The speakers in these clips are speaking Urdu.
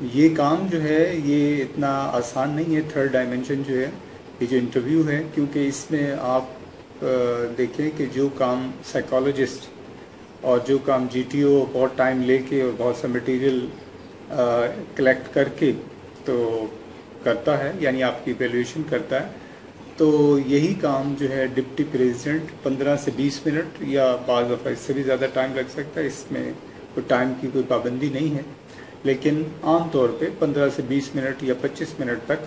یہ کام جو ہے یہ اتنا آسان نہیں ہے. تھرڈ ڈائمنشن جو ہے یہ جو انٹرویو ہے، کیونکہ اس میں آپ دیکھیں کہ جو کام سائیکالوجسٹ اور جو کام جی ٹی او بہت ٹائم لے کے اور بہت سا مٹیریل کلیکٹ کر کے تو کرتا ہے، یعنی آپ کی ایویلیویشن کرتا ہے، تو یہی کام جو ہے ڈپٹی پریزیڈنٹ 15 سے 20 منٹ یا بعض دفعہ اس سے بھی زیادہ ٹائم لگ سکتا ہے. اس میں کوئی ٹائم کی کوئی پابندی نہیں ہے، لیکن عام طور پہ 15 سے 20 منٹ یا 25 منٹ تک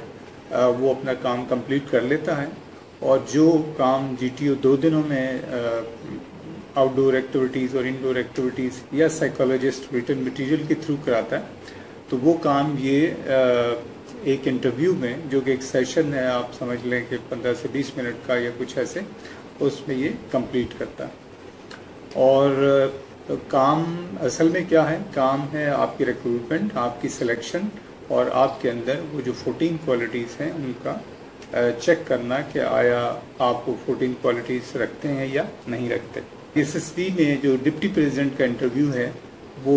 وہ اپنا کام کمپلیٹ کر لیتا ہے. اور جو کام جی ٹی او 2 دنوں میں آؤٹ ڈور ایکٹیویٹیز اور انڈور ایکٹیویٹیز یا سائیکالوجسٹ ریٹن مٹیریل کے تھرو کراتا ہے، تو وہ کام یہ ایک انٹرویو میں، جو کہ ایک سیشن ہے، آپ سمجھ لیں کہ 15 سے 20 منٹ کا یا کچھ ایسے، اس میں یہ کمپلیٹ کرتا ہے. اور کام اصل میں کیا ہے؟ کام ہے آپ کی ریکروٹمنٹ، آپ کی سلیکشن، اور آپ کے اندر وہ جو 14 کوالٹیز ہیں ان کا چیک کرنا کہ آیا آپ وہ 14 کوالٹیز رکھتے ہیں یا نہیں رکھتے. ایس ایس بی میں جو ڈپٹی پریزیڈنٹ کا انٹرویو ہے وہ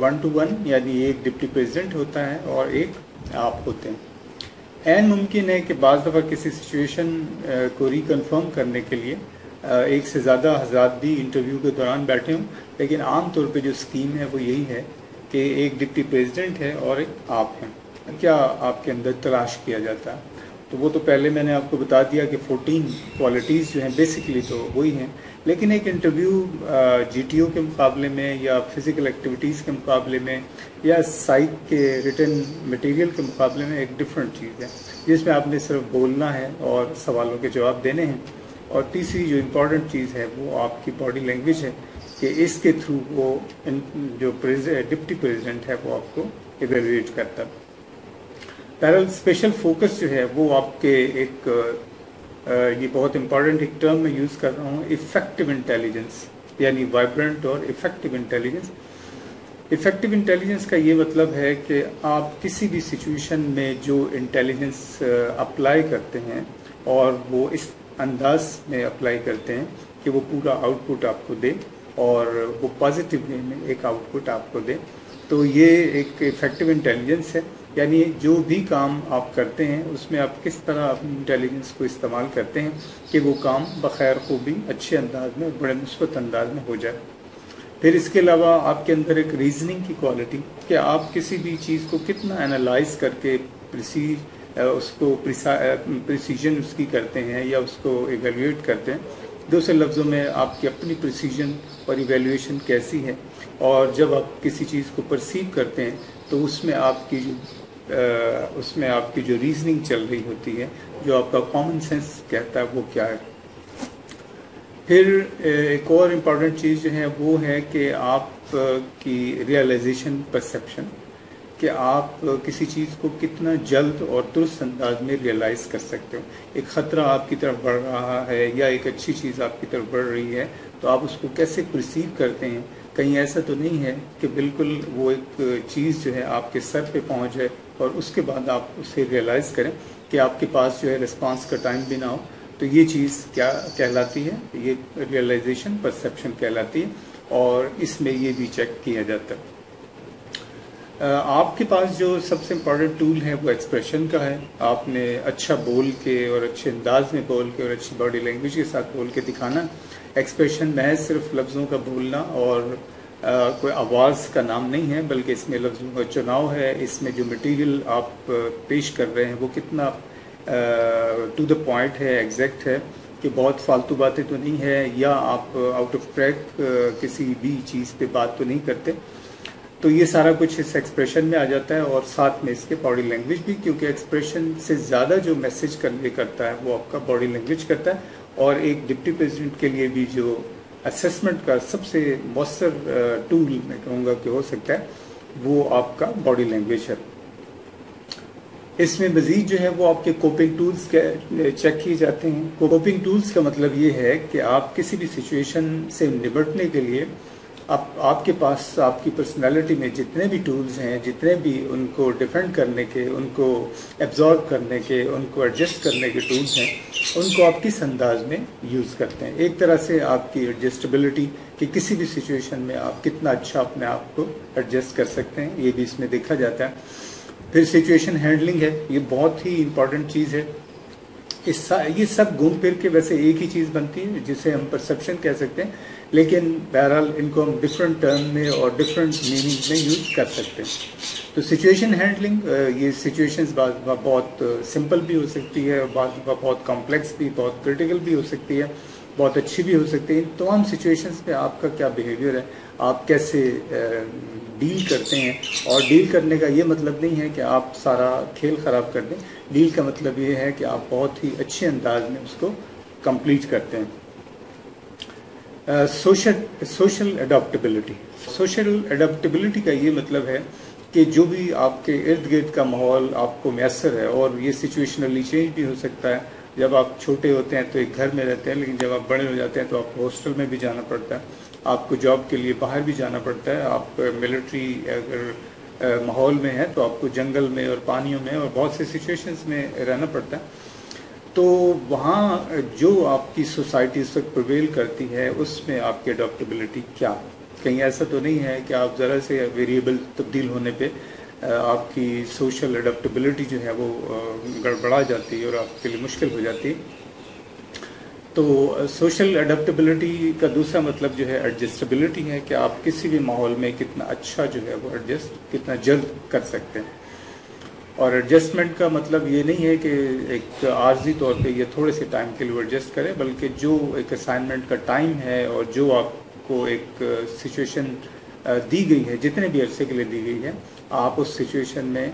1 to 1، یعنی ایک ڈپٹی پریزیڈنٹ ہوتا ہے اور ایک آپ ہوتے ہیں. عین ممکن ہے کہ بعض دفعہ کسی سچویشن کو ریکنفرم کرنے کے لیے ایک سے زیادہ حضرات بھی انٹرویو کے دوران بیٹھے ہوں، لیکن عام طور پہ جو اسکیم ہے وہ یہی ہے کہ ایک ڈپٹی پریزیڈنٹ ہے اور ایک آپ ہیں. کیا آپ کے اندر تلاش کیا جاتا ہے؟ تو وہ تو پہلے میں نے آپ کو بتا دیا کہ 14 کوالٹیز جو ہیں بیسکلی تو وہی ہیں، لیکن ایک انٹرویو جی ٹی او کے مقابلے میں یا فزیکل ایکٹیویٹیز کے مقابلے میں یا سائیک کے ریٹن مٹیریل کے مقابلے میں ایک ڈفرینٹ چیز ہے، جس میں آپ نے صرف بولنا ہے اور سوالوں کے جواب دینے ہیں. اور تیسری جو امپورٹنٹ چیز ہے وہ آپ کی باڈی لینگویج ہے کہ اس کے تھرو وہ جو ڈپٹی پریزیڈنٹ ہے وہ آپ کو ایویلویٹ کرتا ہے. بہرحال اسپیشل فوکس جو ہے وہ آپ کے ایک یہ بہت امپورٹنٹ ایک ٹرم میں یوز کر رہا ہوں، افیکٹو انٹیلیجنس، یعنی وائبرنٹ اور افیکٹو انٹیلیجنس. افیکٹو انٹیلیجنس کا یہ مطلب ہے کہ آپ کسی بھی سچویشن میں جو انٹیلیجنس اپلائی کرتے ہیں اور وہ اس انداز میں اپلائی کرتے ہیں کہ وہ پورا آؤٹ پٹ آپ کو دے اور وہ پازیٹیو وے میں ایک آؤٹ پٹ آپ کو دے. تو یہ ایک افیکٹو انٹیلیجنس ہے، یعنی جو بھی کام آپ کرتے ہیں اس میں آپ کس طرح اپنی انٹیلیجنس کو استعمال کرتے ہیں کہ وہ کام بخیر خوبی اچھے انداز میں، بڑے مثبت انداز میں ہو جائے. پھر اس کے علاوہ آپ کے اندر ایک ریزننگ کی کوالٹی کہ آپ کسی بھی چیز کو کتنا انالائز کر کے اس کو پریسیجن اس کی کرتے ہیں یا اس کو ایویلویٹ کرتے ہیں. دوسرے لفظوں میں آپ کی اپنی پریسیجن اور ایویلویشن کیسی ہے، اور جب آپ کسی چیز کو پرسیو کرتے ہیں تو اس میں آپ کی جو ریزننگ چل رہی ہوتی ہے، جو آپ کا کامن سینس کہتا ہے، وہ کیا ہے. پھر ایک اور امپورٹنٹ چیز جو ہے وہ ہے کہ آپ کی ریئلائزیشن پرسیپشن، کہ آپ کسی چیز کو کتنا جلد اور درست انداز میں ریئلائز کر سکتے ہو. ایک خطرہ آپ کی طرف بڑھ رہا ہے یا ایک اچھی چیز آپ کی طرف بڑھ رہی ہے تو آپ اس کو کیسے پرسیو کرتے ہیں. کہیں ایسا تو نہیں ہے کہ بالکل وہ ایک چیز جو ہے آپ کے سر پہ پہنچ جائے اور اس کے بعد آپ اسے ریئلائز کریں کہ آپ کے پاس جو ہے رسپانس کا ٹائم بھی نہ ہو. تو یہ چیز کیا کہلاتی ہے؟ یہ ریئلائزیشن پرسیپشن کہلاتی ہے، اور اس میں یہ بھی چیک کیا جاتا ہے. آپ کے پاس جو سب سے امپورٹنٹ ٹول ہے وہ ایکسپریشن کا ہے. آپ نے اچھا بول کے اور اچھے انداز میں بول کے اور اچھی باڈی لینگویج کے ساتھ بول کے دکھانا. ایکسپریشن محض صرف لفظوں کا بولنا اور کوئی آواز کا نام نہیں ہے، بلکہ اس میں لفظوں کا چناؤ ہے. اس میں جو مٹیریل آپ پیش کر رہے ہیں وہ کتنا ٹو دا پوائنٹ ہے، ایگزیکٹ ہے، کہ بہت فالتو باتیں تو نہیں ہے یا آپ آؤٹ آف ٹریک کسی بھی چیز پہ بات تو نہیں کرتے. تو یہ سارا کچھ اس ایکسپریشن میں آ جاتا ہے، اور ساتھ میں اس کے باڈی لینگویج بھی، کیونکہ ایکسپریشن سے زیادہ جو میسج کنوے کرتا ہے وہ آپ کا باڈی لینگویج کرتا ہے. اور ایک ڈپٹی پریزیڈنٹ کے لیے بھی جو اسیسمنٹ کا سب سے مؤثر ٹول میں کہوں گا کہ ہو سکتا ہے وہ آپ کا باڈی لینگویج ہے. اس میں مزید جو ہے وہ آپ کے کوپنگ ٹولز چیک کیے جاتے ہیں. کوپنگ ٹولز کا مطلب یہ ہے کہ آپ کسی بھی سچویشن سے نمٹنے کے لیے آپ کے پاس آپ کی پرسنالٹی میں جتنے بھی ٹولز ہیں، جتنے بھی ان کو ڈیفینڈ کرنے کے، ان کو ایبزارب کرنے کے، ان کو ایڈجسٹ کرنے کے ٹولز ہیں، ان کو آپ کس انداز میں یوز کرتے ہیں. ایک طرح سے آپ کی ایڈجسٹیبلٹی کہ کسی بھی سچویشن میں آپ کتنا اچھا اپنے آپ کو ایڈجسٹ کر سکتے ہیں، یہ بھی اس میں دیکھا جاتا ہے. پھر سچویشن ہینڈلنگ ہے، یہ بہت ہی امپورٹنٹ چیز ہے. یہ سب گھوم پھر کے ویسے ایک ہی چیز بنتی ہے جسے ہم پرسیپشن کہہ سکتے ہیں، لیکن بہرحال ان کو ہم ڈفرینٹ ٹرم میں اور ڈفرینٹ میننگ میں یوز کر سکتے ہیں. تو سچویشن ہینڈلنگ، یہ سچویشنز بعض بہت سمپل بھی ہو سکتی ہے، اور بعض بہت کمپلیکس بھی، بہت کریٹیکل بھی ہو سکتی ہے، بہت اچھی بھی ہو سکتی ہے. تمام سچویشنز میں آپ کا کیا بیہیویئر ہے، آپ کیسے ڈیل کرتے ہیں. اور ڈیل کرنے کا یہ مطلب نہیں ہے کہ آپ سارا کھیل خراب کر دیں. ڈیل کا مطلب یہ ہے کہ آپ بہت ہی اچھے انداز میں اس کو کمپلیٹ کرتے ہیں. Social adaptability. سوشل اڈاپٹیبلٹی کا یہ مطلب ہے کہ جو بھی آپ کے ارد گرد کا ماحول آپ کو میسر ہے، اور یہ سچویشنلی چینج بھی ہو سکتا ہے. جب آپ چھوٹے ہوتے ہیں تو ایک گھر میں رہتے ہیں، لیکن جب آپ بڑے ہو جاتے ہیں تو آپ کو ہاسٹل میں بھی جانا پڑتا ہے، آپ کو جاب کے لیے باہر بھی جانا پڑتا ہے. آپ ملٹری اگر ماحول میں ہے تو آپ کو جنگل میں اور پانیوں میں اور بہت سے سچویشنز میں رہنا پڑتا ہے. تو وہاں جو آپ کی سوسائٹی اس وقت پرویل کرتی ہے، اس میں آپ کی اڈاپٹیبلٹی کیا ہے. کہیں ایسا تو نہیں ہے کہ آپ ذرا سے ویریبل تبدیل ہونے پہ آپ کی سوشل اڈاپٹیبلٹی جو ہے وہ گڑبڑا جاتی ہے اور آپ کے لیے مشکل ہو جاتی ہے. تو سوشل اڈاپٹیبلٹی کا دوسرا مطلب جو ہے ایڈجسٹیبلٹی ہے، کہ آپ کسی بھی ماحول میں کتنا اچھا جو ہے وہ ایڈجسٹ کتنا جلد کر سکتے ہیں. اور ایڈجسٹمنٹ کا مطلب یہ نہیں ہے کہ ایک عارضی طور پہ یہ تھوڑے سے ٹائم کے لیے ایڈجسٹ کریں، بلکہ جو ایک اسائنمنٹ کا ٹائم ہے اور جو آپ کو ایک سچویشن دی گئی ہے، جتنے بھی عرصے کے لیے دی گئی ہے، آپ اس سچویشن میں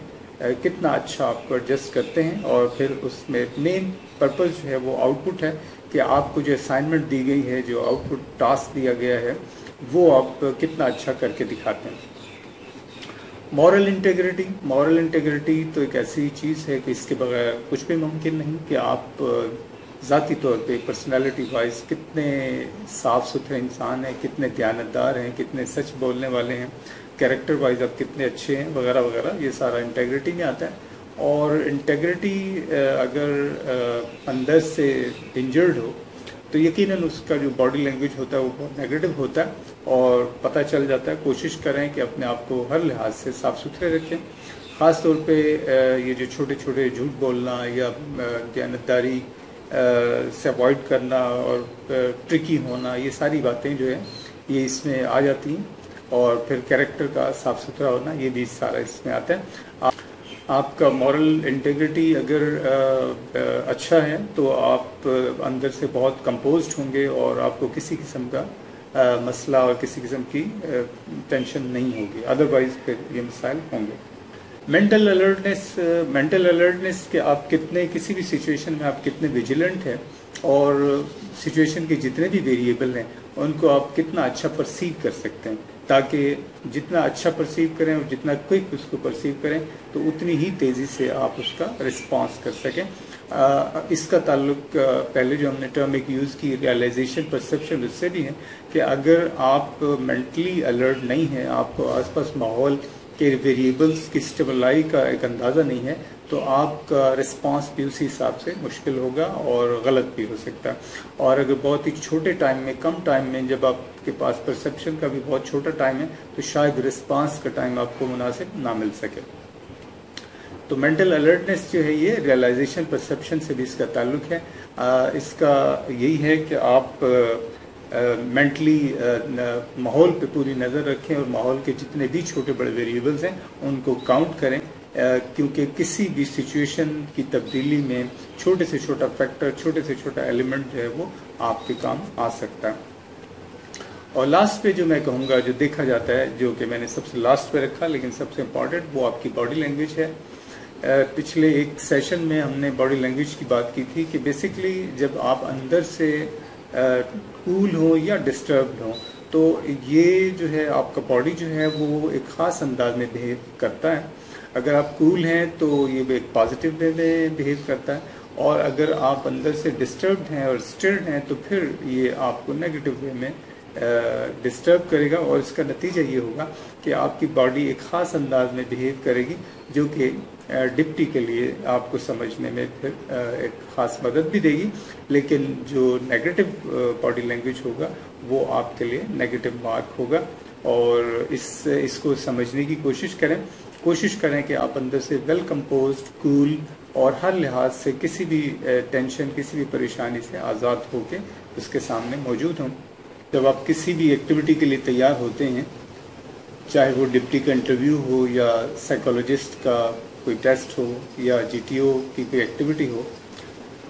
کتنا اچھا آپ کو ایڈجسٹ کرتے ہیں. اور پھر اس میں مین پرپز جو ہے وہ آؤٹ پٹ ہے، کہ آپ کو جو اسائنمنٹ دی گئی ہے، جو آؤٹ پٹ ٹاسک دیا گیا ہے، وہ آپ کتنا اچھا کر کے دکھاتے ہیں. مورل انٹیگریٹی تو ایک ایسی چیز ہے کہ اس کے بغیر کچھ بھی ممکن نہیں، کہ آپ ذاتی طور پہ پرسنالٹی وائز کتنے صاف ستھرے انسان ہیں، کتنے دیانتدار ہیں، کتنے سچ بولنے والے ہیں، کیریکٹر وائز آپ کتنے اچھے ہیں، وغیرہ وغیرہ. یہ سارا انٹیگریٹی میں آتا ہے. اور انٹیگریٹی اگر اندر سے انجرڈ ہو تو یقیناً اس کا جو باڈی لینگویج ہوتا ہے وہ بہت نیگیٹو ہوتا ہے، اور پتہ چل جاتا ہے. کوشش کریں کہ اپنے آپ کو ہر لحاظ سے صاف ستھرے رکھیں. خاص طور پہ یہ جو چھوٹے چھوٹے جھوٹ بولنا یا دیانتداری سے اوائڈ کرنا اور ٹرکی ہونا، یہ ساری باتیں جو ہیں یہ اس میں آ جاتی ہیں. اور پھر کیریکٹر کا صاف ستھرا ہونا، یہ بھی سارا اس میں آتا ہے. آپ کا مورل انٹیگریٹی اگر اچھا ہے تو آپ اندر سے بہت کمپوزڈ ہوں گے، اور آپ کو کسی قسم کا مسئلہ اور کسی قسم کی ٹینشن نہیں ہوگی. ادروائز پھر یہ مسائل ہوں گے. مینٹل الرٹنس کہ آپ کتنے کسی بھی سچویشن میں آپ کتنے ویجیلنٹ ہیں، اور سچویشن کے جتنے بھی ویریبل ہیں ان کو آپ کتنا اچھا پرسیو کر سکتے ہیں. تاکہ جتنا اچھا پرسیو کریں اور جتنا کوئک اس کو پرسیو کریں تو اتنی ہی تیزی سے آپ اس کا رسپانس کر سکیں. اس کا تعلق پہلے جو ہم نے ٹرم ایک یوز کی ریئلائزیشن پرسیپشن، اس سے بھی ہے کہ اگر آپ مینٹلی الرٹ نہیں ہیں، آپ کو آس پاس ماحول کے ویریبلس کی اسٹیبلائی کا ایک اندازہ نہیں ہے، تو آپ کا رسپانس بھی اسی حساب سے مشکل ہوگا اور غلط بھی ہو سکتا ہے. اور اگر بہت ہی چھوٹے ٹائم میں، کم ٹائم میں، جب آپ کے پاس پرسیپشن کا بھی بہت چھوٹا ٹائم ہے، تو شاید رسپانس کا ٹائم آپ کو مناسب نہ مل سکے. تو مینٹل الرٹنس جو ہے یہ ریئلائزیشن پرسیپشن سے بھی اس کا تعلق ہے. اس کا یہی ہے کہ آپ مینٹلی ماحول پہ پوری نظر رکھیں، اور ماحول کے جتنے بھی چھوٹے بڑے ویریبلز ہیں ان کو کاؤنٹ کریں، کیونکہ کسی بھی سچویشن کی تبدیلی میں چھوٹے سے چھوٹا فیکٹر، چھوٹے سے چھوٹا ایلیمنٹ جو ہے وہ آپ کے کام آ سکتا ہے. اور لاسٹ پہ جو میں کہوں گا، جو دیکھا جاتا ہے، جو کہ میں نے سب سے لاسٹ پہ رکھا لیکن سب سے امپورٹنٹ، وہ آپ کی باڈی لینگویج ہے. پچھلے ایک سیشن میں ہم نے باڈی لینگویج کی بات کی تھی کہ بیسکلی جب آپ اندر سے کول ہوں یا ڈسٹربڈ ہوں تو یہ جو ہے آپ کا باڈی جو ہے وہ ایک خاص انداز میں بیہیو کرتا ہے. اگر آپ کول ہیں تو یہ ایک پازیٹیو وے میں بیہیو کرتا ہے، اور اگر آپ اندر سے ڈسٹربڈ ہیں اور اسٹرڈ ہیں تو پھر یہ آپ کو نیگیٹو وے میں ڈسٹرب کرے گا اور اس کا نتیجہ یہ ہوگا کہ آپ کی باڈی ایک خاص انداز میں بیہیو کرے گی جو کہ ڈپٹی کے لیے آپ کو سمجھنے میں پھر ایک خاص مدد بھی دے گی، لیکن جو نیگیٹو باڈی لینگویج ہوگا وہ آپ کے لیے نیگیٹو مارک ہوگا۔ اور اس کو سمجھنے کی کوشش کریں کہ آپ اندر سے ویل کمپوزڈ، کول اور ہر لحاظ سے کسی بھی ٹینشن، کسی بھی پریشانی سے آزاد ہو کے اس کے سامنے موجود ہوں۔ جب آپ کسی بھی ایکٹیویٹی کے لیے تیار ہوتے ہیں، چاہے وہ ڈپٹی کا انٹرویو ہو یا سائیکولوجسٹ کا کوئی ٹیسٹ ہو یا جی ٹی او کی کوئی ایکٹیویٹی ہو،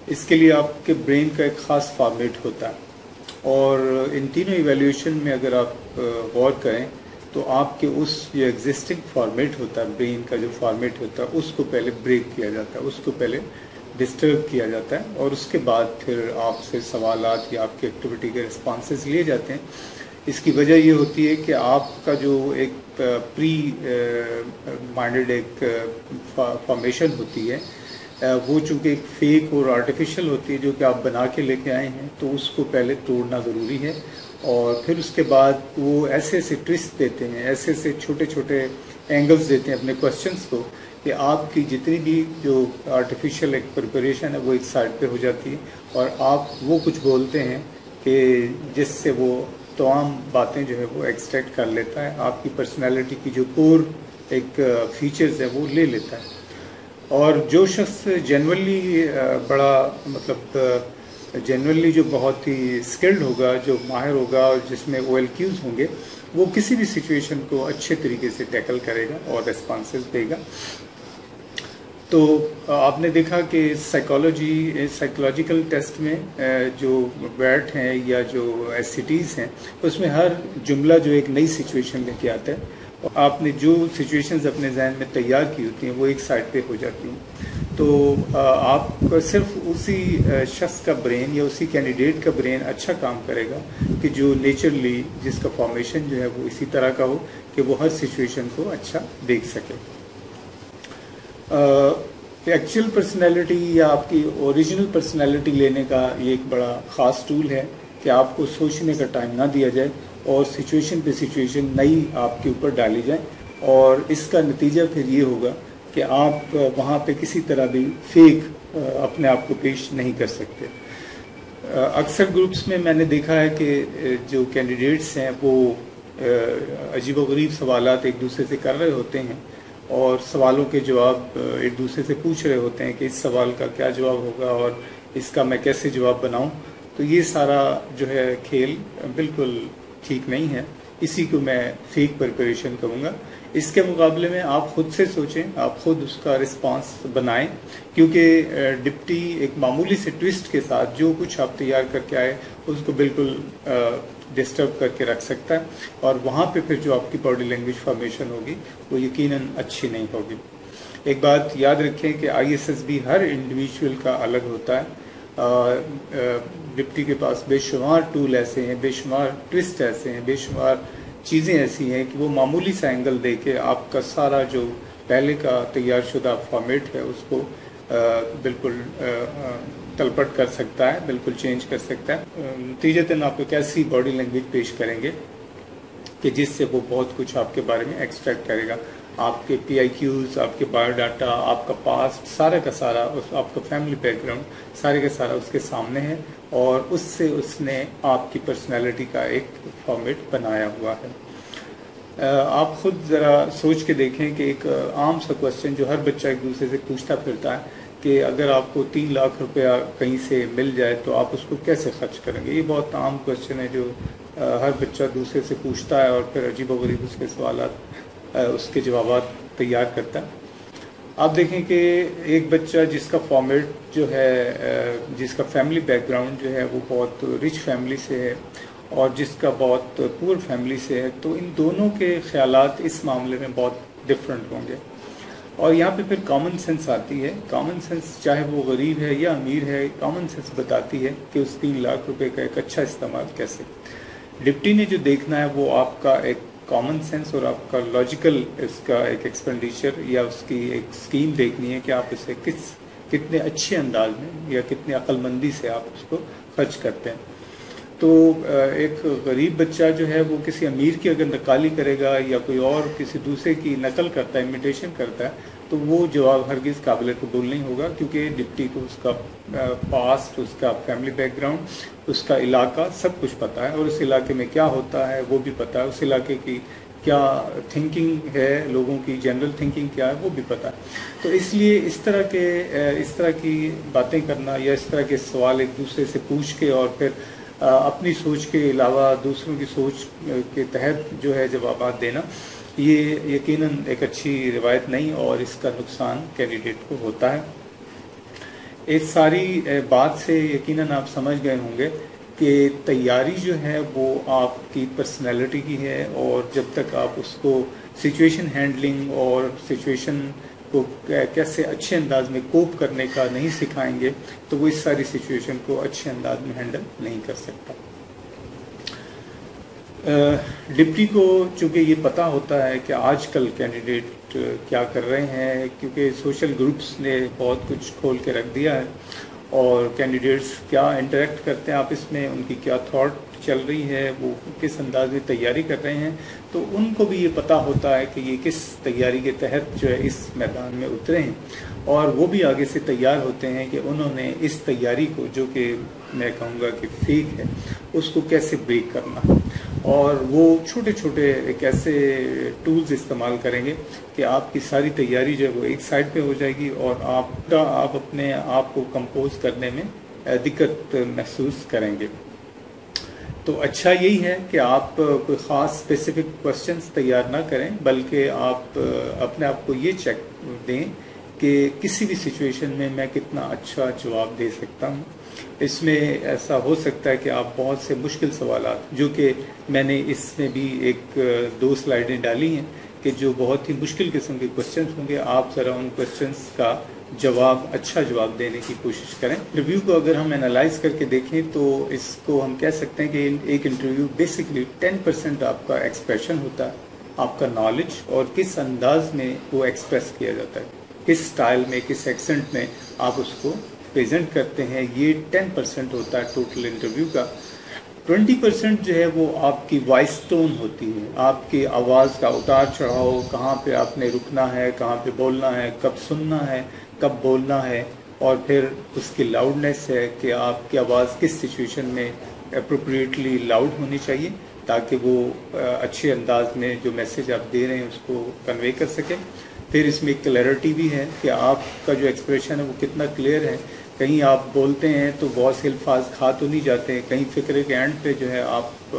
اس کے لیے آپ کے برین کا ایک خاص فارمیٹ ہوتا ہے، اور ان تینوں ایویلیویشن میں اگر آپ غور کریں تو آپ کے اس جو ایگزسٹنگ فارمیٹ ہوتا ہے، برین کا جو فارمیٹ ہوتا ہے، اس کو پہلے بریک کیا جاتا ہے، اس کو پہلے ڈسٹرب کیا جاتا ہے، اور اس کے بعد پھر آپ سے سوالات یا آپ کی ایکٹیویٹی کے رسپانسز لیے جاتے ہیں۔ اس کی وجہ یہ ہوتی ہے کہ آپ کا جو ایک پری مائنڈڈ ایک فارمیشن ہوتی ہے، وہ چونکہ ایک فیک اور آرٹیفیشل ہوتی ہے جو کہ آپ بنا کے لے کے آئے ہیں، تو اس کو پہلے توڑنا ضروری ہے، اور پھر اس کے بعد وہ ایسے ٹوسٹ دیتے ہیں، ایسے چھوٹے چھوٹے اینگلز دیتے ہیں اپنے کوشچنس کو کہ آپ کی جتنی بھی جو آرٹیفیشل ایک پریپریشن ہے وہ ایک سائڈ پہ ہو جاتی ہے، اور آپ وہ کچھ بولتے ہیں کہ جس سے وہ تمام باتیں جو ہے وہ ایکسٹریکٹ کر لیتا ہے، آپ کی پرسنالٹی کی جو کور ایک فیچرز ہے وہ لے لیتا ہے۔ اور جو شخص جنرلی جنرلی جو بہت ہی اسکلڈ ہوگا، جو ماہر ہوگا اور جس میں OLQs ہوں گے، وہ کسی بھی سچویشن کو اچھے طریقے سے ٹیکل کرے گا اور ریسپانسز دے گا۔ تو آپ نے دیکھا کہ سائیکولوجیکل ٹیسٹ میں جو ویٹ ہیں یا جو SCTs ہیں، اس میں ہر جملہ جو ایک نئی سچویشن لے کے آتا ہے، آپ نے جو سچویشنز اپنے ذہن میں تیار کی ہوتی ہیں وہ ایک سائڈ پہ ہو جاتی ہیں، تو آپ صرف اسی شخص کا برین یا اسی کینڈیڈیٹ کا برین اچھا کام کرے گا کہ جو نیچرلی جس کا فارمیشن جو ہے وہ اسی طرح کا ہو کہ وہ ہر سچویشن کو اچھا دیکھ سکے۔ ایکچوئل پرسنالٹی یا آپ کی اوریجنل پرسنالٹی لینے کا یہ ایک بڑا خاص ٹول ہے کہ آپ کو سوچنے کا ٹائم نہ دیا جائے اور سچویشن پہ سچویشن نئی آپ کے اوپر ڈالی جائیں، اور اس کا نتیجہ پھر یہ ہوگا کہ آپ وہاں پہ کسی طرح بھی فیک اپنے آپ کو پیش نہیں کر سکتے۔ اکثر گروپس میں نے دیکھا ہے کہ جو کینڈیڈیٹس ہیں وہ عجیب و غریب سوالات ایک دوسرے سے کر رہے ہوتے ہیں، اور سوالوں کے جواب ایک دوسرے سے پوچھ رہے ہوتے ہیں کہ اس سوال کا کیا جواب ہوگا اور اس کا میں کیسے جواب بناؤں۔ تو یہ سارا جو ہے کھیل بالکل ٹھیک نہیں ہے، اسی کو میں فیک پریپریشن کہوں گا۔ اس کے مقابلے میں آپ خود سے سوچیں، آپ خود اس کا رسپانس بنائیں، کیونکہ ڈپٹی ایک معمولی سے ٹوسٹ کے ساتھ جو کچھ آپ تیار کر کے آئے اس کو بالکل ڈسٹرب کر کے رکھ سکتا ہے، اور وہاں پہ پھر جو آپ کی باڈی لینگویج فارمیشن ہوگی وہ یقیناً اچھی نہیں ہوگی۔ ایک بات یاد رکھیں کہ ISSB ہر انڈیویجول کا الگ ہوتا ہے۔ ڈپٹی کے پاس بے شمار ٹول ایسے ہیں، بے شمار ٹوسٹ ایسے ہیں، بے شمار چیزیں ایسی ہیں کہ وہ معمولی سا اینگل دے کے آپ کا سارا جو پہلے کا تیار شدہ فارمیٹ ہے اس کو بالکل تلپٹ کر سکتا ہے، بالکل چینج کر سکتا ہے۔ نتیجتاً آپ ایک ایسی باڈی لینگویج پیش کریں گے کہ جس سے وہ بہت کچھ آپ کے بارے میں ایکسٹریکٹ کرے گا۔ آپ کے PIQs، آپ کے بایو ڈاٹا، آپ کا پاسٹ، سارا کا سارا، آپ کا فیملی بیک گراؤنڈ، سارے کا سارا اس کے سامنے ہے، اور اس سے اس نے آپ کی پرسنالٹی کا ایک فارمیٹ بنایا ہوا ہے۔ آپ خود ذرا سوچ کے دیکھیں کہ ایک عام سا کوسچن جو ہر بچہ ایک دوسرے سے پوچھتا پھرتا ہے کہ اگر آپ کو 3 لاکھ روپیہ کہیں سے مل جائے تو آپ اس کو کیسے خرچ کریں گے؟ یہ بہت عام کوسچن ہے جو ہر بچہ دوسرے سے پوچھتا ہے، اور پھر عجیب و غریب اس کے سوالات، اس کے جوابات تیار کرتا ہے۔ آپ دیکھیں کہ ایک بچہ جس کا فارمیٹ جو ہے، جس کا فیملی بیک گراؤنڈ جو ہے وہ بہت رچ فیملی سے ہے اور جس کا بہت پور فیملی سے ہے، تو ان دونوں کے خیالات اس معاملے میں بہت ڈفرینٹ ہوں گے، اور یہاں پہ پھر کامن سینس آتی ہے۔ کامن سینس چاہے وہ غریب ہے یا امیر ہے، کامن سینس بتاتی ہے کہ اس 3 لاکھ روپے کا ایک اچھا استعمال کیسے۔ ڈپٹی نے جو دیکھنا ہے وہ آپ کا ایک کامن سینس اور آپ کا لاجیکل اس کا ایک ایکسپینڈیچر یا اس کی ایک اسکیم دیکھنی ہے کہ آپ اسے کتنے اچھے انداز میں یا کتنے عقل مندی سے آپ اس کو خرچ کرتے ہیں۔ تو ایک غریب بچہ جو ہے وہ کسی امیر کی اگر نقالی کرے گا یا کوئی اور کسی دوسرے کی نقل کرتا ہے، امیٹیشن کرتا ہے، تو وہ جواب ہرگز قابل قبول نہیں ہوگا، کیونکہ ڈپٹی کو اس کا پاسٹ، اس کا فیملی بیک گراؤنڈ، اس کا علاقہ سب کچھ پتہ ہے، اور اس علاقے میں کیا ہوتا ہے وہ بھی پتہ ہے، اس علاقے کی کیا تھنکنگ ہے، لوگوں کی جنرل تھنکنگ کیا ہے وہ بھی پتہ ہے۔ تو اس لیے اس طرح کی باتیں کرنا یا اس طرح کے سوال ایک دوسرے سے پوچھ کے اور پھر اپنی سوچ کے علاوہ دوسروں کی سوچ کے تحت جو ہے جوابات دینا، یہ یقیناً ایک اچھی روایت نہیں، اور اس کا نقصان کینڈیڈیٹ کو ہوتا ہے۔ اس ساری بات سے یقیناً آپ سمجھ گئے ہوں گے کہ تیاری جو ہے وہ آپ کی پرسنالٹی کی ہے، اور جب تک آپ اس کو سچویشن ہینڈلنگ اور سچویشن کو کیسے اچھے انداز میں کوپ کرنے کا نہیں سکھائیں گے تو وہ اس ساری سچویشن کو اچھے انداز میں ہینڈل نہیں کر سکتا۔ ڈپٹی کو چونکہ یہ پتہ ہوتا ہے کہ آج کل کینڈیڈیٹ کیا کر رہے ہیں، کیونکہ سوشل گروپس نے بہت کچھ کھول کے رکھ دیا ہے، اور کینڈیڈیٹس کیا انٹریکٹ کرتے ہیں آپس میں، ان کی کیا تھاٹ چل رہی ہے، وہ کس انداز میں تیاری کر رہے ہیں، تو ان کو بھی یہ پتہ ہوتا ہے کہ یہ کس تیاری کے تحت جو ہے اس میدان میں اترے ہیں، اور وہ بھی آگے سے تیار ہوتے ہیں کہ انہوں نے اس تیاری کو، جو کہ میں کہوں گا کہ فیک ہے، اس کو کیسے بریک کرنا، اور وہ چھوٹے چھوٹے ایک ایسے ٹولز استعمال کریں گے کہ آپ کی ساری تیاری جو ہے وہ ایک سائڈ پہ ہو جائے گی، اور آپ اپنے آپ کو کمپوز کرنے میں دقت محسوس کریں گے۔ تو اچھا یہی ہے کہ آپ کوئی خاص اسپیسیفک کوشچنس تیار نہ کریں، بلکہ آپ اپنے آپ کو یہ چیک دیں کہ کسی بھی سچویشن میں میں کتنا اچھا جواب دے سکتا ہوں۔ اس میں ایسا ہو سکتا ہے کہ آپ بہت سے مشکل سوالات، جو کہ میں نے اس میں بھی ایک 2 سلائیڈیں ڈالی ہیں کہ جو بہت ہی مشکل قسم کے کوشچنس ہوں گے، آپ ذرا ان کوشچنس کا اچھا جواب دینے کی کوشش کریں۔ انٹرویو کو اگر ہم انالائز کر کے دیکھیں تو اس کو ہم کہہ سکتے ہیں کہ ایک انٹرویو بیسکلی 10% آپ کا ایکسپریشن ہوتا ہے، آپ کا نالج، اور کس انداز میں وہ ایکسپریس کیا جاتا ہے، کس سٹائل میں، کس ایکسنٹ میں آپ اس کو پریزنٹ کرتے ہیں، یہ 10% ہوتا ہے ٹوٹل انٹرویو کا۔ 20% جو ہے وہ آپ کی وائس ٹون ہوتی ہے، آپ کی آواز کا اتار چڑھاؤ، کہاں پہ آپ نے رکنا ہے، کہاں پہ بولنا ہے، کب سننا ہے، کب بولنا ہے، اور پھر اس کی لاؤڈنیس ہے کہ آپ کی آواز کس سچویشن میں اپروپریٹلی لاؤڈ ہونی چاہیے تاکہ وہ اچھے انداز میں جو میسیج آپ دے رہے ہیں اس کو کنوے کر سکیں۔ پھر اس میں کلیئرٹی بھی ہے کہ آپ کا جو ایکسپریشن ہے وہ کتنا کلیئر ہے، کہیں آپ بولتے ہیں تو بہت سے الفاظ کھا تو نہیں جاتے، کہیں فکرے کے اینڈ پہ جو ہے آپ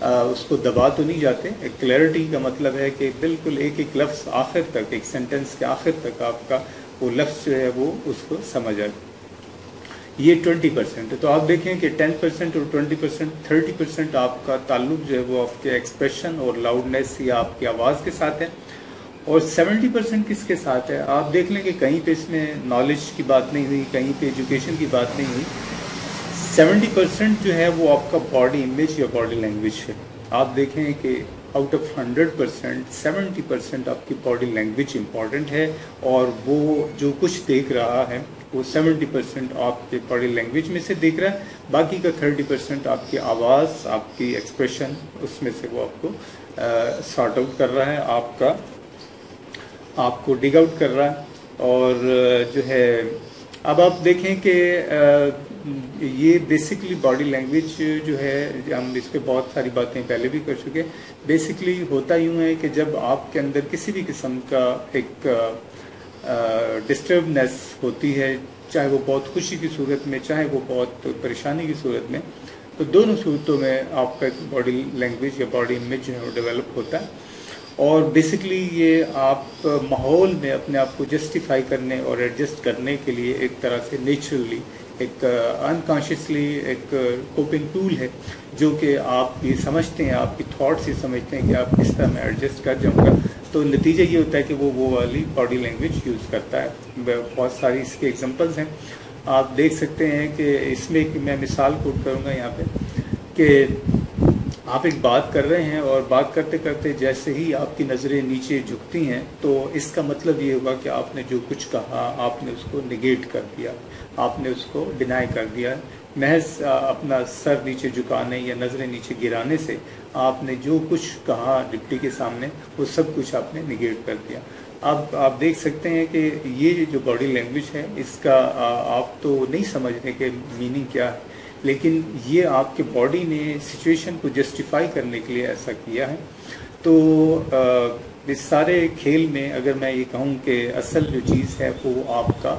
اس کو دبا تو نہیں جاتے۔ ایک کلیئرٹی کا مطلب ہے کہ بالکل ایک ایک لفظ آخر تک، ایک سینٹنس کے آخر تک آپ کا وہ لفظ جو ہے وہ اس کو سمجھ آئے۔ یہ 20% ہے۔ تو آپ دیکھیں کہ 10% اور 20%، 30% آپ کا تعلق جو ہے وہ آپ کے ایکسپریشن اور لاؤڈنیس یا آپ کی آواز کے ساتھ ہے، اور 70% کس کے ساتھ ہے؟ آپ دیکھ لیں کہ کہیں پہ اس میں نالج کی بات نہیں ہوئی، کہیں پہ ایجوکیشن کی بات نہیں ہوئی۔ 70% جو ہے وہ آپ کا باڈی امیج یا باڈی لینگویج ہے۔ آپ دیکھیں کہ آؤٹ آف 100%، 70% آپ کی باڈی لینگویج امپورٹنٹ ہے، اور وہ جو کچھ دیکھ رہا ہے وہ 70% آپ کے باڈی لینگویج میں سے دیکھ رہا ہے، باقی کا 30% آپ کی آواز، آپ کی ایکسپریشن، اس میں سے وہ آپ کو سارٹ آؤٹ کر رہا ہے، آپ کو ڈگ آؤٹ کر رہا ہے۔ اور جو ہے اب آپ دیکھیں کہ یہ بیسکلی باڈی لینگویج جو ہے، ہم اس پہ بہت ساری باتیں پہلے بھی کر چکے، بیسکلی ہوتا یوں ہے کہ جب آپ کے اندر کسی بھی قسم کا ایک ڈسٹربنس ہوتی ہے، چاہے وہ بہت خوشی کی صورت میں، چاہے وہ بہت پریشانی کی صورت میں، تو دونوں صورتوں میں آپ کا ایک باڈی لینگویج یا باڈی امیج جو ہے وہ ڈیولپ ہوتا ہے، اور بیسکلی یہ آپ ماحول میں اپنے آپ کو جسٹیفائی کرنے اور ایڈجسٹ کرنے کے لیے ایک طرح سے نیچرلی، ایک انکانشیسلی ایک کوپنگ ٹول ہے، جو کہ آپ یہ سمجھتے ہیں، آپ کی تھاٹس یہ سمجھتے ہیں کہ آپ کس طرح میں ایڈجسٹ کر جاؤں گا، تو نتیجہ یہ ہوتا ہے کہ وہ والی باڈی لینگویج یوز کرتا ہے۔ بہت ساری اس کے ایگزامپلز ہیں، آپ دیکھ سکتے ہیں کہ اس میں میں مثال کوٹ کروں گا یہاں پہ کہ آپ ایک بات کر رہے ہیں، اور بات کرتے کرتے جیسے ہی آپ کی نظریں نیچے جھکتی ہیں تو اس کا مطلب یہ ہوگا کہ آپ نے جو کچھ کہا آپ نے اس کو نگیٹ کر دیا، آپ نے اس کو ڈینائی کر دیا، محض اپنا سر نیچے جھکانے یا نظریں نیچے گرانے سے آپ نے جو کچھ کہا ڈپٹی کے سامنے وہ سب کچھ آپ نے نگیٹ کر دیا. اب آپ دیکھ سکتے ہیں کہ یہ جو باڈی لینگویج ہے اس کا آپ تو نہیں سمجھ رہے کہ میننگ کیا ہے، لیکن یہ آپ کے باڈی نے سچویشن کو جسٹیفائی کرنے کے لیے ایسا کیا ہے. تو اس سارے کھیل میں اگر میں یہ کہوں کہ اصل جو چیز ہے وہ آپ کا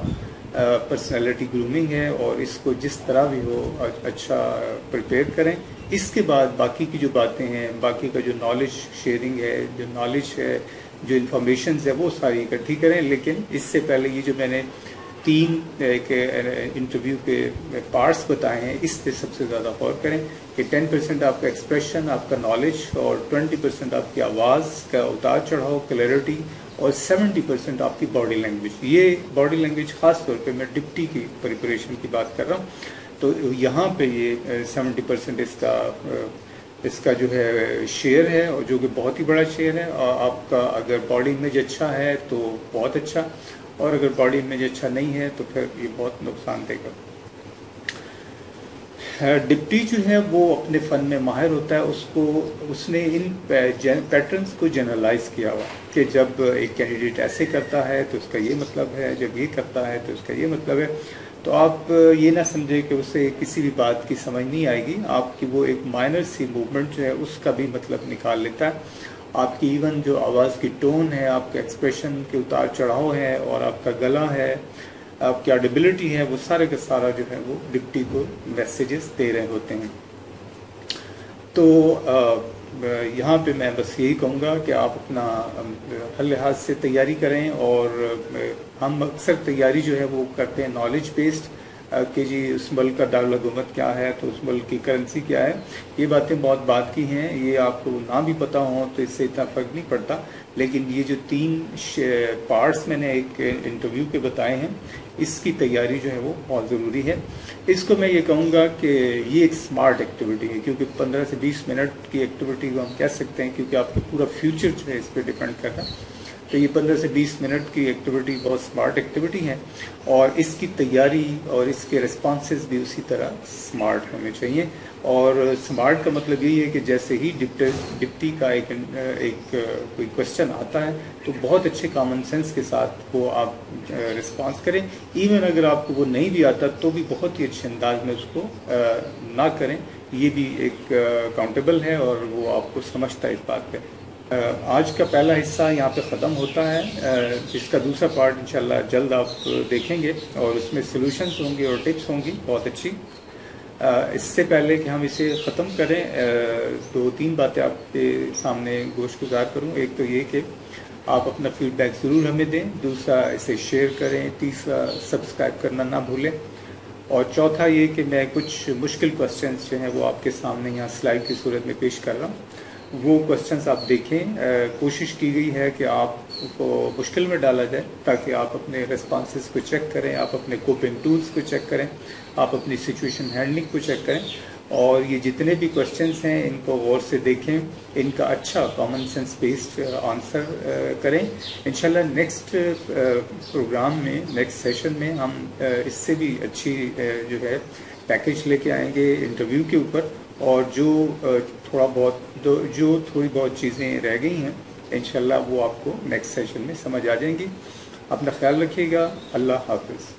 پرسنالٹی گرومنگ ہے، اور اس کو جس طرح بھی ہو اچھا پریپیئر کریں. اس کے بعد باقی کی جو باتیں ہیں، باقی کا جو نالج شیئرنگ ہے، جو نالج ہے، جو انفارمیشنز ہے، وہ ساری اکٹھی کریں. لیکن اس سے پہلے یہ جو میں نے 3 انٹرویو کے پارٹس بتائے ہیں اس پہ سب سے زیادہ غور کریں کہ 10% آپ کا ایکسپریشن، آپ کا نالج، اور 20% آپ کی آواز کا اتار چڑھاؤ، کلیئرٹی، اور 70% آپ کی باڈی لینگویج. یہ باڈی لینگویج خاص طور پہ میں ڈپٹی کی پریپریشن کی بات کر رہا ہوں. تو یہاں پہ یہ 70% اس کا جو ہے شیئر ہے، اور جو کہ بہت ہی بڑا شیئر ہے. اور آپ کا اگر باڈی امیج اچھا ہے تو بہت اچھا، اور اگر باڈی امیج اچھا نہیں ہے تو پھر یہ بہت نقصان دے گا. ڈپٹی جو ہے وہ اپنے فن میں ماہر ہوتا ہے. اس نے ان پیٹرنز کو جنرلائز کیا ہوا کہ جب ایک کینڈیڈیٹ ایسے کرتا ہے تو اس کا یہ مطلب ہے، جب یہ کرتا ہے تو اس کا یہ مطلب ہے. تو آپ یہ نہ سمجھے کہ اسے کسی بھی بات کی سمجھ نہیں آئے گی. آپ کی وہ ایک مائنر سی موومنٹ جو ہے اس کا بھی مطلب نکال لیتا ہے. آپ کی ایون جو آواز کی ٹون ہے، آپ کے ایکسپریشن کے اتار چڑھاؤ ہے، اور آپ کا گلا ہے، آپ کی آڈیبلٹی ہے، وہ سارے کا سارا جو ہے وہ ڈپٹی کو میسیجز دے رہے ہوتے ہیں. تو یہاں پہ میں بس یہی کہوں گا کہ آپ اپنا ہر لحاظ سے تیاری کریں. اور ہم اکثر تیاری جو ہے وہ کرتے ہیں نالج بیسڈ کہ جی اس ملک کا دارالحکومت کیا ہے، تو اس ملک کی کرنسی کیا ہے. یہ باتیں بہت بات کی ہیں، یہ آپ کو نہ بھی پتہ ہوں تو اس سے اتنا فرق نہیں پڑتا. لیکن یہ جو 3 پارٹس میں نے ایک انٹرویو کے بتائے ہیں، اس کی تیاری جو ہے وہ بہت ضروری ہے. اس کو میں یہ کہوں گا کہ یہ ایک سمارٹ ایکٹیویٹی ہے، کیونکہ 15 سے 20 منٹ کی ایکٹیویٹی کو ہم کہہ سکتے ہیں، کیونکہ آپ کا پورا فیوچر جو ہے اس پہ ڈیپینڈ کر رہا ہے. تو یہ 15 سے 20 منٹ کی ایکٹیویٹی بہت سمارٹ ایکٹیویٹی ہے، اور اس کی تیاری اور اس کے ریسپانسز بھی اسی طرح سمارٹ ہونے چاہیے. اور سمارٹ کا مطلب یہی ہے کہ جیسے ہی ڈپٹی کا ایک کوئی کوشچن آتا ہے تو بہت اچھے کامن سینس کے ساتھ وہ آپ رسپانس کریں. ایون اگر آپ کو وہ نہیں بھی آتا تو بھی بہت ہی اچھے انداز میں اس کو نہ کریں. یہ بھی ایک اکاؤنٹیبل ہے، اور وہ آپ کو سمجھتا ہے اس بات پہ. آج کا پہلا حصہ یہاں پہ ختم ہوتا ہے. اس کا دوسرا پارٹ انشاءاللہ جلد آپ دیکھیں گے، اور اس میں سلوشنز ہوں گے اور ٹپس ہوں گی بہت اچھی. اس سے پہلے کہ ہم اسے ختم کریں، 2-3 باتیں آپ کے سامنے گوش گزار کروں. ایک تو یہ کہ آپ اپنا فیڈ بیک ضرور ہمیں دیں. دوسرا اسے شیئر کریں. تیسرا سبسکرائب کرنا نہ بھولیں. اور چوتھا یہ کہ میں کچھ مشکل کوسچنز جو ہیں وہ آپ کے سامنے یہاں سلائیڈ کی صورت میں پیش کر رہا ہوں. وہ کوسچنز آپ دیکھیں. کوشش کی گئی ہے کہ آپ کو مشکل میں ڈالا جائے تاکہ آپ اپنے ریسپانسز کو چیک کریں، آپ اپنے کوپنگ ٹولز کو چیک کریں، آپ اپنی سچویشن ہینڈلنگ کو چیک کریں. اور یہ جتنے بھی کوسچنز ہیں ان کو غور سے دیکھیں، ان کا اچھا کامن سینس بیسڈ آنسر کریں. انشاءاللہ نیکسٹ پروگرام میں، نیکسٹ سیشن میں ہم اس سے بھی اچھی جو ہے پیکیج لے کے آئیں گے انٹرویو کے اوپر. اور جو تھوڑی بہت چیزیں رہ گئی ہیں انشاءاللہ وہ آپ کو نیکسٹ سیشن میں سمجھ آ جائیں گی. اپنا خیال رکھیے گا. اللہ حافظ.